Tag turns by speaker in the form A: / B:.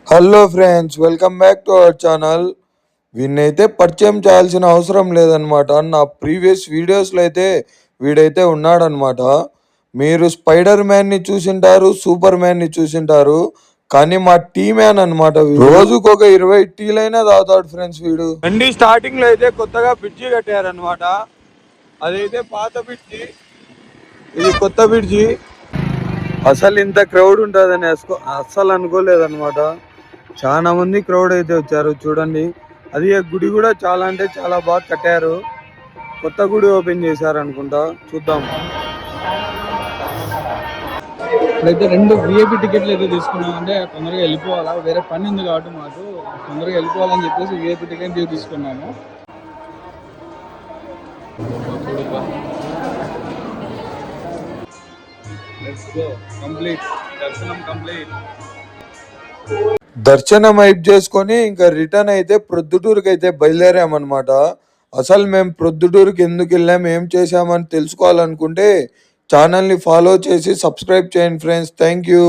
A: Hello friends, welcome back to our channel. వీడినైతే పరిచయం చేయాల్సిన అవసరం లేదనమాట. నా ప్రీవియస్ వీడియోస్లో అయితే వీడైతే ఉన్నాడనమాట. మీరు స్పైడర్ మ్యాన్ని చూసింటారు, సూపర్ మ్యాన్ని చూసింటారు, కానీ మా టీ మ్యాన్ అనమాట. రోజుకు ఒక 20 టీలైనా తాగుతాడు ఫ్రెండ్స్ వీడు. అండి స్టార్టింగ్ లో అయితే కొత్తగా బ్రిడ్జి కట్టారనమాట. అదైతే పాత బ్రిడ్జి, ఇది కొత్త బ్రిడ్జి. అసలు ఇంత క్రౌడ్ ఉంటుందని అస్సలు అనుకోలేదన్నమాట. చాలా మంది క్రౌడ్ అయితే వచ్చారు చూడండి. అది గుడి కూడా చాలా అంటే చాలా బాగా కట్టారు. కొత్త గుడి ఓపెన్ చేశారు అనుకుంటా, చూద్దాం.
B: ఇప్పుడైతే 2 విఐపి టికెట్లు అయితే తీసుకున్నాం. అంటే తొందరగా వెళ్ళిపోవాలా, వేరే పని ఉంది కాబట్టి మాకు తొందరగా వెళ్ళిపోవాలని చెప్పేసి విఐపి టికెట్ తీసుకున్నాము.
A: దర్శనం అయిప్ చేసుకొని ఇంకా రిటర్న్ అయితే ప్రొద్దుటూరుకి అయితే బయలుదేరామన్నమాట. అసలు మేము ప్రొద్దుటూరుకి ఎందుకు వెళ్ళాము, ఏం చేసామని తెలుసుకోవాలనుకుంటే ఛానల్ని ఫాలో చేసి సబ్స్క్రైబ్ చేయండి ఫ్రెండ్స్. Thank you.